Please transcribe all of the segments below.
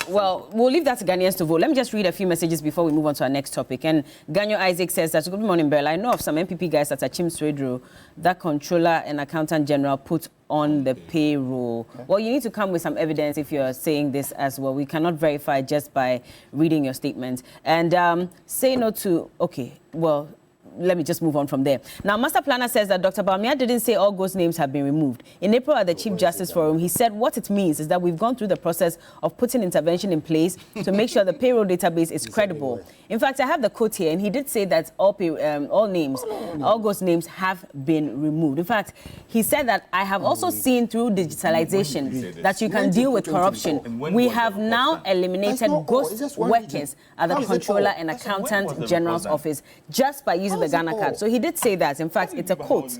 well, we'll leave that to Ghanaians to vote. Let me just read a few messages before we move on to our next topic. And Ganyo Isaac says that, good morning, Bella. I know of some NPP guys that are Chim Swedro, that controller and accountant general put on the payroll. Well, you need to come with some evidence if you're saying this as well. We cannot verify just by reading your statement. And say no to, okay, well, let me just move on from there. Now, Master Planner says that Dr. Bawumia didn't say all ghost names have been removed. In April at the Chief Justice Forum, he said what it means is that we've gone through the process of putting intervention in place to make sure the payroll database is credible. In fact, I have the quote here, and he did say that all ghost names have been removed. In fact, he said that I have also seen through digitalization that you can deal with corruption. We have now eliminated ghost workers at the Controller and Accountant General's office just by using the Ghana card. So he did say that. In fact, it's a quote.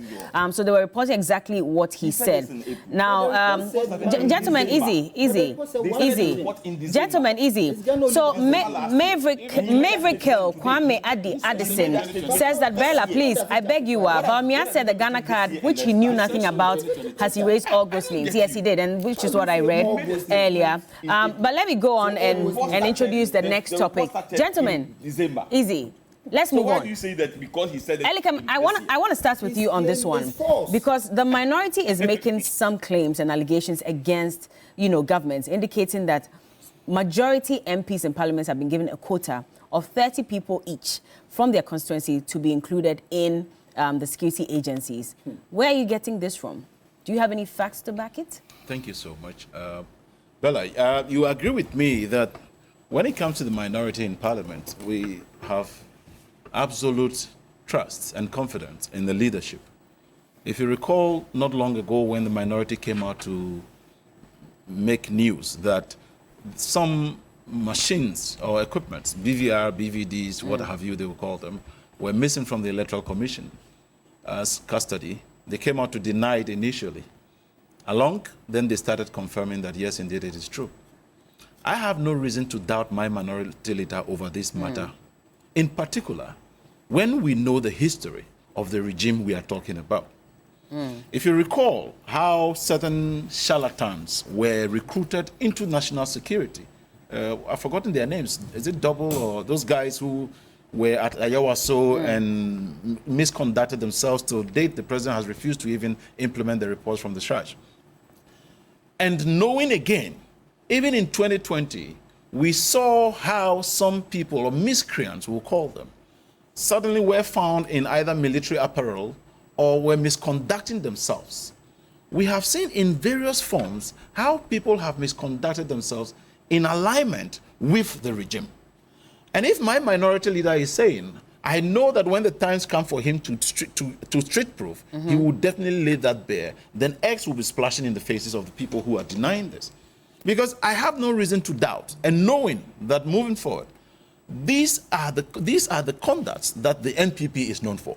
So they were reporting exactly what he said. Now, gentlemen, easy. Gentlemen, easy. So Maverick Kwame Addison says that, Bella, please, I beg you, Bawumia said the Ghana card, which he knew nothing about, has erased all ghost names. Yes, he did, and which is what I read earlier. But let me go on and introduce the next topic. Gentlemen, easy. Let's move on. Why do you say that? Because he said it. Elikem, I want to start with you on this one, because the minority is making some claims and allegations against, governments, indicating that majority MPs in parliament have been given a quota of 30 people each from their constituency to be included in the security agencies. Where are you getting this from? Do you have any facts to back it? Thank you so much. Bella, you agree with me that when it comes to the minority in parliament, we have absolute trust and confidence in the leadership. If you recall, not long ago when the minority came out to make news that some machines or equipment, BVR, BVDs, what have you, they will call them, were missing from the Electoral Commission as custody, they came out to deny it initially. Then they started confirming that, yes, indeed, it is true. I have no reason to doubt my minority leader over this matter. In particular, when we know the history of the regime we are talking about. If you recall how certain charlatans were recruited into national security, I've forgotten their names. Is it Double or those guys who were at Ayawaso and misconducted themselves till date? The president has refused to even implement the reports from the Shraj. And knowing again, even in 2020, we saw how some people, or miscreants we'll call them, suddenly were found in either military apparel or were misconducting themselves. We have seen in various forms how people have misconducted themselves in alignment with the regime. And if my minority leader is saying, I know that when the times come for him to street proof, he will definitely lay that bare, then X will be splashing in the faces of the people who are denying this. Because I have no reason to doubt, and knowing that moving forward, these are the conducts that the NPP is known for.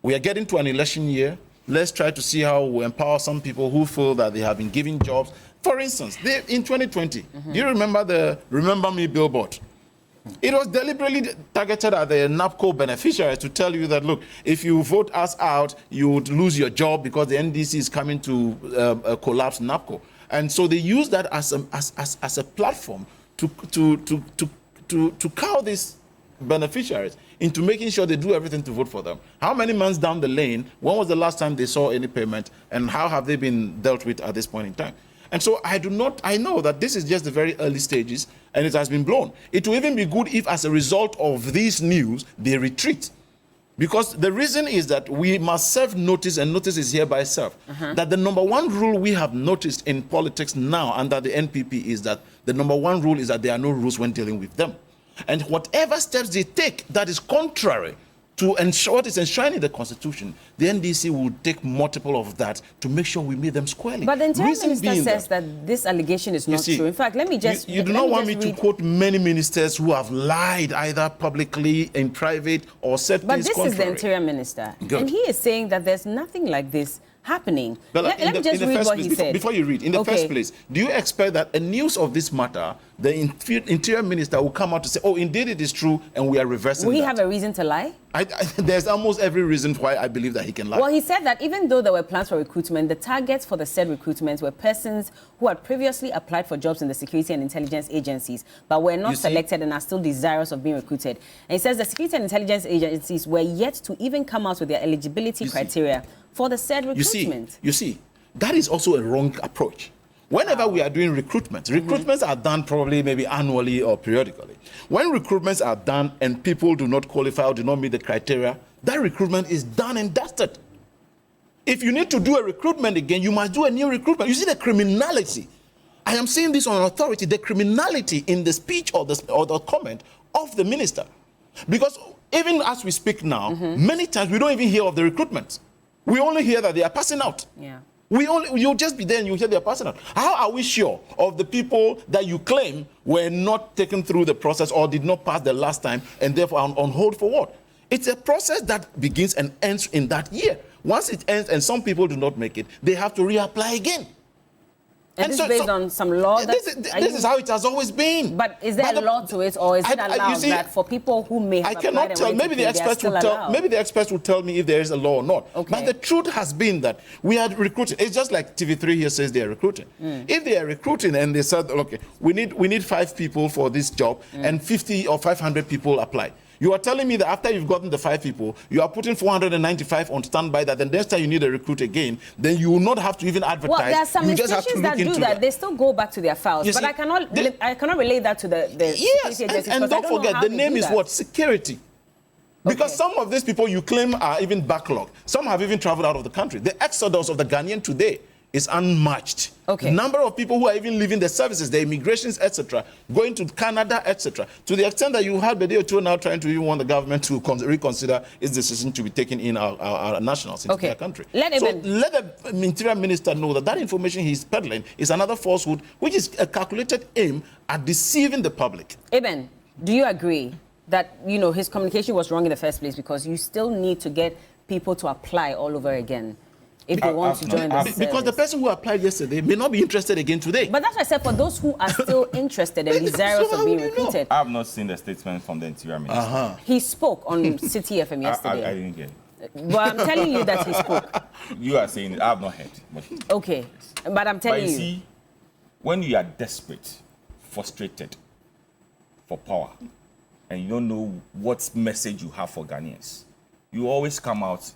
We are getting to an election year. Let's try to see how we empower some people who feel that they have been given jobs. For instance, in 2020, do you remember the Remember Me billboard? It was deliberately targeted at the NAPCO beneficiaries to tell you that, look, if you vote us out, you would lose your job because the NDC is coming to collapse NAPCO. And so they use that as a platform to cow these beneficiaries into making sure they do everything to vote for them. How many months down the lane, when was the last time they saw any payment, and how have they been dealt with at this point in time? And so I know that this is just the very early stages, and it has been blown. It will even be good if, as a result of this news, they retreat. Because the reason is that we must serve notice, and notice is hereby served. That the number one rule we have noticed in politics now under the NPP is that the number one rule is that there are no rules when dealing with them. And whatever steps they take that is contrary to ensure what is enshrined in the Constitution, the NDC will take multiple of that to make sure we meet them squarely. But the Interior Minister says that this allegation is not true. In fact, let me just... You do not want me to quote many ministers who have lied either publicly, in private, or said things contrary. But this is the Interior Minister. Good. And he is saying that there's nothing like this happening. But Let me just read what he said. Before you read, in the first place, do you expect that a news of this matter, the interior minister will come out to say, oh, indeed it is true, and we are reversing Will he that? have a reason to lie? There's almost every reason why I believe that he can lie. Well, he said that even though there were plans for recruitment, the targets for the said recruitment were persons who had previously applied for jobs in the security and intelligence agencies, but were not selected and are still desirous of being recruited. And he says the security and intelligence agencies were yet to even come out with their eligibility criteria for the said recruitment. You see, that is also a wrong approach. Whenever we are doing recruitments are done probably maybe annually or periodically. When recruitments are done and people do not qualify or do not meet the criteria, that recruitment is done and dusted. If you need to do a recruitment again, you must do a new recruitment. You see the criminality. I am saying this on authority, the criminality in the speech or the comment of the minister. Because even as we speak now, many times we don't even hear of the recruitment. We only hear that they are passing out. Yeah. You'll just be there and you hear they're passing out. How are we sure of the people that you claim were not taken through the process or did not pass the last time and therefore are on hold for what? It's a process that begins and ends in that year. Once it ends and some people do not make it, they have to reapply again. And this is based on some law? This is how it has always been. But is there a law to it, or is it allowed that for people who may have I cannot tell. Maybe the experts will tell me if there is a law or not. Okay. But the truth has been that we are recruiting. It's just like TV3 here says they are recruiting. If they are recruiting and they said, okay, we need 5 people for this job and 50 or 500 people apply. You are telling me that after you've gotten the 5 people, you are putting 495 on standby, that the next time you need a recruit again, then you will not have to even advertise. Well, there are some institutions that do that. They still go back to their files. But I cannot relate that to the yes, and don't forget, the name is what? Security. Because some of these people you claim are even backlogged. Some have even traveled out of the country. The exodus of the Ghanaian today is unmatched. Okay. Number of people who are even leaving the services, the immigrations, etc., going to Canada, etc., to the extent that you had the day or two now trying to even want the government to reconsider its decision to be taking in our nationals into their country. Let the interior minister know that information he's peddling is another falsehood, which is a calculated aim at deceiving the public. Eben, do you agree that, his communication was wrong in the first place, because you still need to get people to apply all over again if they want to join the service? Because the person who applied yesterday may not be interested again today. But that's what I said, for those who are still interested and desirous of being recruited. I have not seen the statement from the Interior Minister. He spoke on City FM yesterday. I didn't get it. Well, I'm telling you that he spoke. You are saying it. I have not heard. Okay, but I'm telling you. See, when you are desperate, frustrated for power, and you don't know what message you have for Ghanaians, you always come out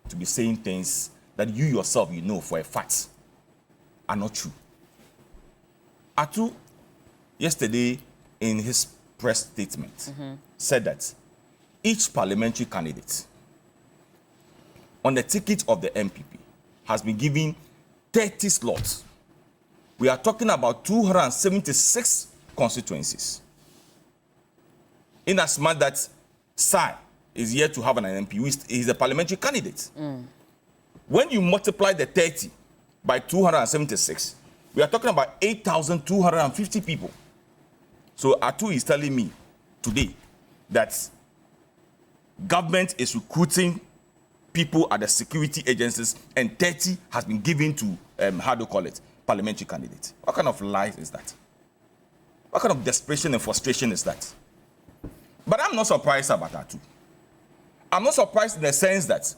to be saying things that you yourself, for a fact, are not true. Atu, yesterday, in his press statement, said that each parliamentary candidate on the ticket of the NPP has been given 30 slots. We are talking about 276 constituencies. In as much that Sai is yet to have an MP, he's a parliamentary candidate. When you multiply the 30 by 276, we are talking about 8,250 people. So Atu is telling me today that government is recruiting people at the security agencies and 30 has been given to, parliamentary candidates. What kind of lies is that? What kind of desperation and frustration is that? But I'm not surprised about Atu. I'm not surprised in the sense that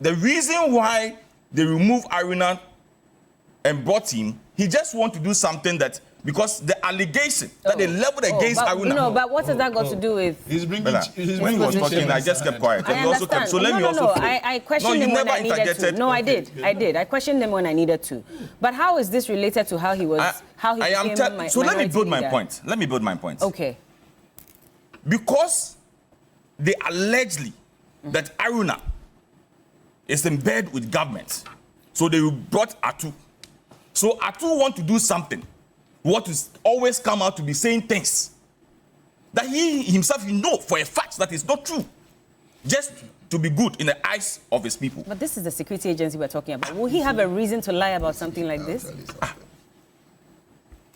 the reason why they removed Aruna and brought him, he just want to do something that, because the allegation that they leveled against Aruna. No, but what has that got to do with? He's bringing. When he was talking, I just kept quiet. I understand. I questioned him when I needed to. No, I did. I questioned him when I needed to. But how is this related to how he was? So let me build my point. Let me build my point. Okay. Because they allegedly that Aruna is in bed with government, so they brought Atu. So Atu want to do something, what is always come out to be saying things that he himself for a fact that is not true, just to be good in the eyes of his people. But this is the security agency we're talking about. Will he have a reason to lie about something like this?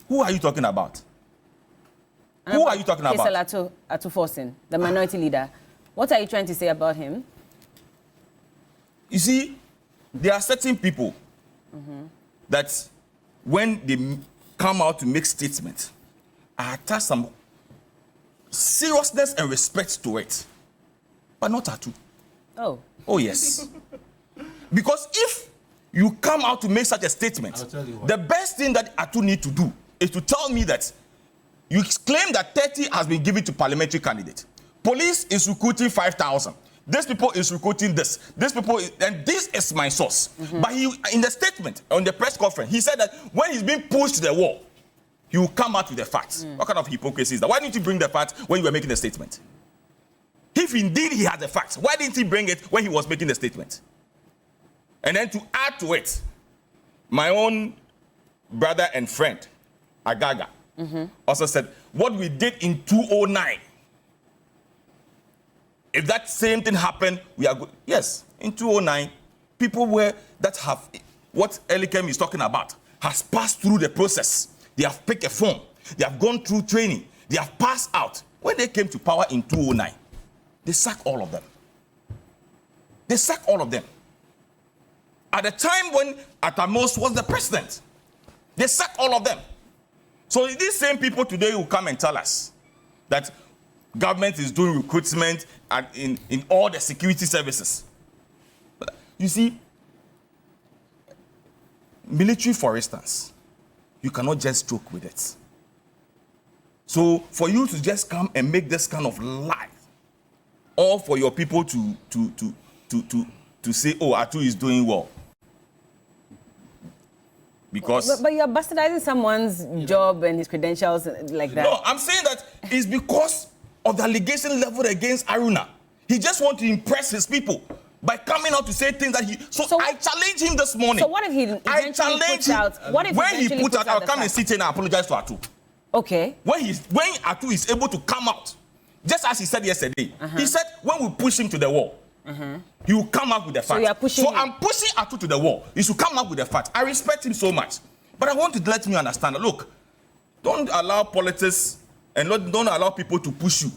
Who are you talking about? Who are you talking about? Atu Forson, the minority leader. What are you trying to say about him? You see, there are certain people that when they come out to make statements, I attach some seriousness and respect to it, but not Atu. Oh. Oh, yes. Because if you come out to make such a statement, the best thing that Atu need to do is to tell me that you claim that 30 has been given to parliamentary candidate. Police is recruiting 5,000. This people is recruiting this. This people, and this is my source. But he, in the statement, on the press conference, he said that when he's being pushed to the wall, he will come out with the facts. What kind of hypocrisy is that? Why didn't you bring the facts when you were making the statement? If indeed he had the facts, why didn't he bring it when he was making the statement? And then to add to it, my own brother and friend, Agaga, also said, what we did in 2009, if that same thing happened, we are good. Yes, in 2009, people that have what Elikem is talking about has passed through the process. They have picked a form. They have gone through training. They have passed out. When they came to power in 2009, they sacked all of them. They sacked all of them. At the time when Atamos was the president, they sacked all of them. So these same people today will come and tell us that government is doing recruitment and in all the security services. But you see, military, for instance, you cannot just joke with it. So for you to just come and make this kind of lie, or for your people to say, oh, Atu is doing well. Because but you're bastardizing someone's job and his credentials like that. No, I'm saying that it's because of the allegation leveled against Aruna. He just wants to impress his people by coming out to say things that he... So I challenged him this morning. So what if he eventually puts out... What if when he puts out, I'll come and sit here and apologize to Atu. Okay. When Atu is able to come out, just as he said yesterday, he said when we push him to the wall, he will come up with the facts. So you are pushing him. I'm pushing Atu to the wall. He should come up with the facts. I respect him so much. But I want to let me understand. Look, don't allow politics and don't allow people to push you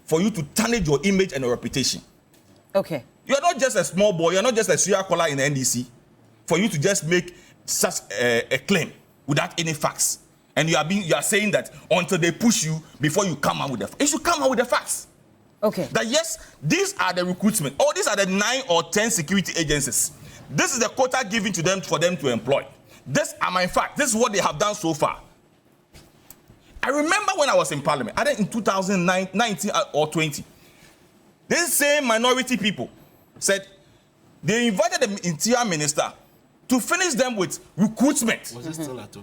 for you to tarnish your image and your reputation. Okay. You're not just a small boy. You're not just a Syria caller in the NDC for you to just make such a claim without any facts. And you are saying that until they push you before you come out with the facts. You should come out with the facts. Okay. That yes, these are the recruitment. Oh, these are the 9 or 10 security agencies. This is the quota given to them for them to employ. This are my facts. This is what they have done so far. I remember when I was in parliament, I think in 2019 or 20, these same minority people said they invited the interior minister to finish them with recruitment. Was it still Atu?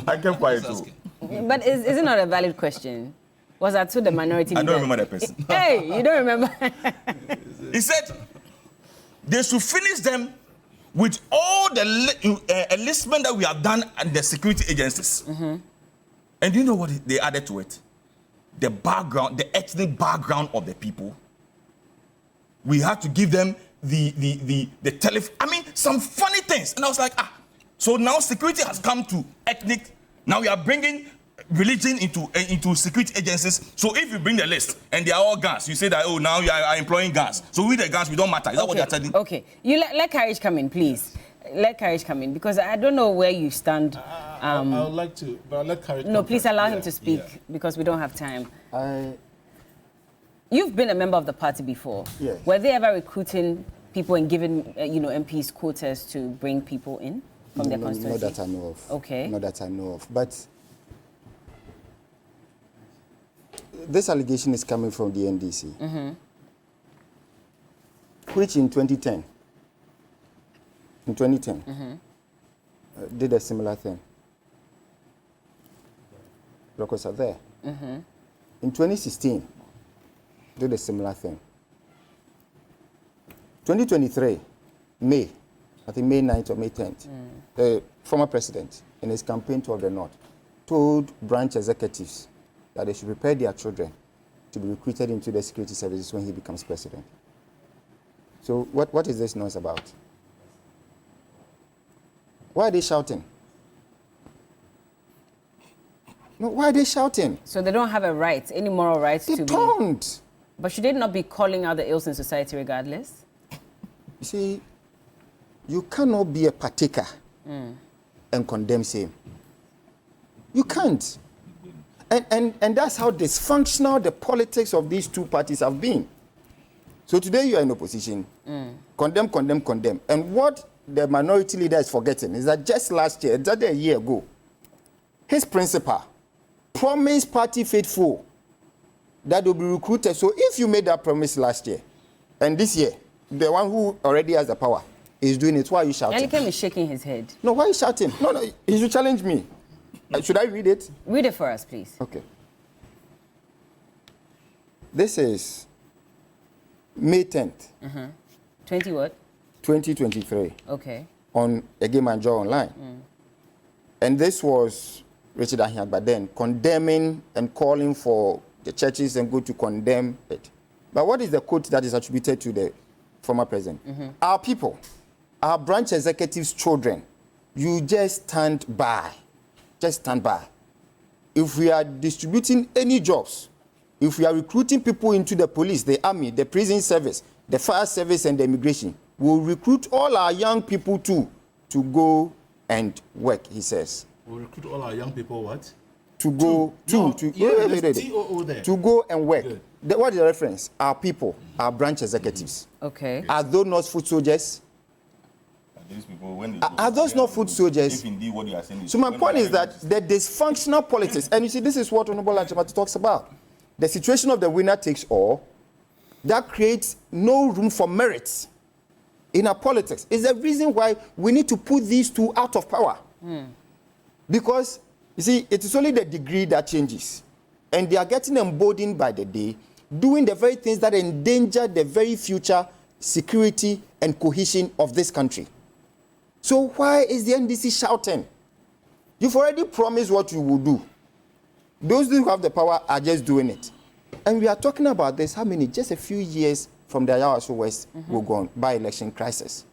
I kept quiet too. But is it not a valid question? Was that to the minority leader? I don't remember that person. Hey, you don't remember? He said they should finish them with all the enlistment that we have done at the security agencies. And do you know what they added to it? The background, the ethnic background of the people. We had to give them the I mean, some funny things. And I was like, so now security has come to ethnic. Now we are bringing religion into security agencies. So if you bring the list and they are all guns, you say that, oh, now you are employing guns. So with the guns, we don't matter. Is that what you're telling? Okay. You let Courage come in, please. Let Courage come in, because I don't know where you stand. I would like to, but I'll let Courage No, please allow him to speak, because we don't have time. You've been a member of the party before. Yes. Were they ever recruiting people and giving, MPs quotas to bring people in from their constituency? Not that I know of. Okay. Not that I know of. But this allegation is coming from the NDC, which in 2010, did a similar thing. Locals are there. In 2016, did a similar thing. 2023, May, I think May 9th or May 10th, the former president, in his campaign tour of the North, told branch executives that they should prepare their children to be recruited into the security services when he becomes president. So what is this noise about? Why are they shouting? No, why are they shouting? So they don't have a right, any moral rights They to don't. But should they not be calling out the ills in society regardless? You see, you cannot be a partaker and condemn same. You can't. And that's how dysfunctional the politics of these two parties have been. So today you are in opposition. Condemn, condemn, condemn. And what the minority leader is forgetting is that just last year, exactly a year ago, his principal promised party faithful that will be recruited. So if you made that promise last year, and this year, the one who already has the power is doing it, why are you shouting? Elikem is shaking his head. No, why are you shouting? No, he should challenge me. Should I read it? Read it for us, please. Okay. This is May 10th. 20 what? 2023. Okay. On Egemanjo Online. And this was Richard Ahiagba then condemning and calling for the churches and go to condemn it. But what is the quote that is attributed to the former president? Our people, our branch executives' children, you just stand by. Just stand by. If we are distributing any jobs, if we are recruiting people into the police, the army, the prison service, the fire service, and the immigration, we'll recruit all our young people too to go and work, he says. We'll recruit all our young people what? To go to go and work. What is the reference? Our people, our branch executives. Okay. Are those not foot soldiers? These people, when Are those not foot soldiers? If indeed what you are saying is So my point is that the dysfunctional politics, and you see, this is what Honorable Lanchimati talks about. The situation of the winner takes all, that creates no room for merit in our politics. It's the reason why we need to put these two out of power. Because, you see, it is only the degree that changes. And they are getting emboldened by the day, doing the very things that endanger the very future security and cohesion of this country. So why is the NDC shouting? You've already promised what you will do. Those who have the power are just doing it. And we are talking about this, how many? Just a few years from the Ayawaso West will go on by-election crisis.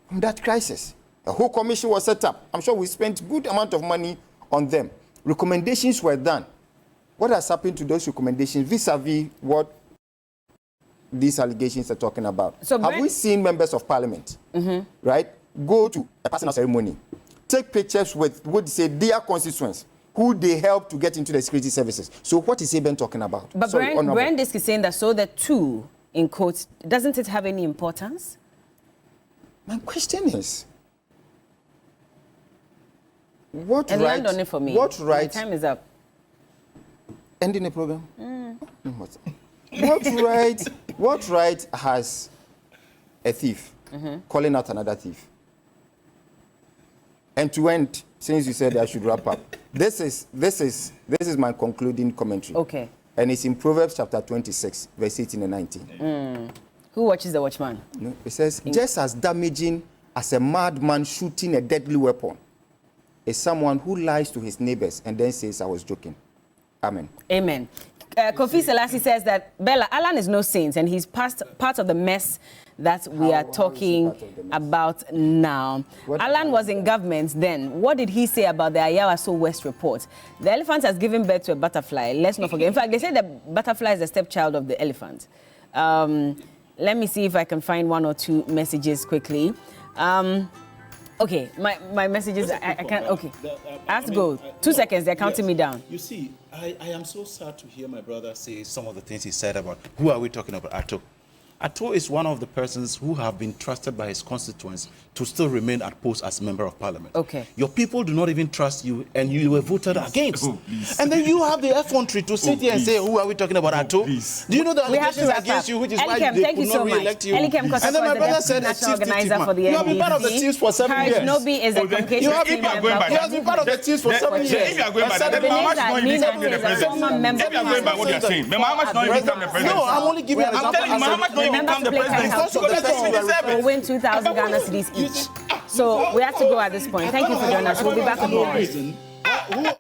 From that crisis, a whole commission was set up. I'm sure we spent good amount of money on them. Recommendations were done. What has happened to those recommendations vis-a-vis what these allegations are talking about? So have we seen members of parliament, right, go to a personal ceremony, take pictures with, would say, their constituents, who they help to get into the security services? So what is Eben talking about? But Brian Disk is saying that so the two, in quotes, doesn't it have any importance? My question is, what and right? land on it for me. What right? My time is up. Ending the program. What right has a thief calling out another thief? And to end, since you said I should wrap up, this is my concluding commentary. Okay. And it's in Proverbs chapter 26, verse 18 and 19. Who watches the watchman? No, it says, just as damaging as a madman shooting a deadly weapon is someone who lies to his neighbors and then says, I was joking. Amen. Amen. Kofi Selassie says that Bella, Alan is no saint, and he's part of the mess that we are talking about now. Alan was in government then. What did he say about the Ayawaso West report? The elephant has given birth to a butterfly. Let's not forget. In fact, they say the butterfly is the stepchild of the elephant. Let me see if I can find one or two messages quickly. Okay, my messages, I can't, okay. I have to go. 2 seconds, they're counting me down. You see, I am so sad to hear my brother say some of the things he said about, who are we talking about? Ato. Ato is one of the persons who have been trusted by his constituents to still remain at post as member of parliament. Okay. Your people do not even trust you, and you were voted against. And then you have the effrontery to sit here and say, who are we talking about, Ato? Do you know the allegations against you, which is why they could not re-elect you? And then my brother said, a chief organizer for the NPP. You have been part of the teams for 7 years. Nobi is a communication team member. You have been part of the teams for 7 years. If you are going by that, then how much don't you become the president? If you are going by what you are saying, then how much don't you become the president? No, I'm only giving an example. I'm telling you, how much don't you become the president? We'll win 2,000 Ghana cedis each. So we have to go at this point. Thank you for joining us. We'll be back with more.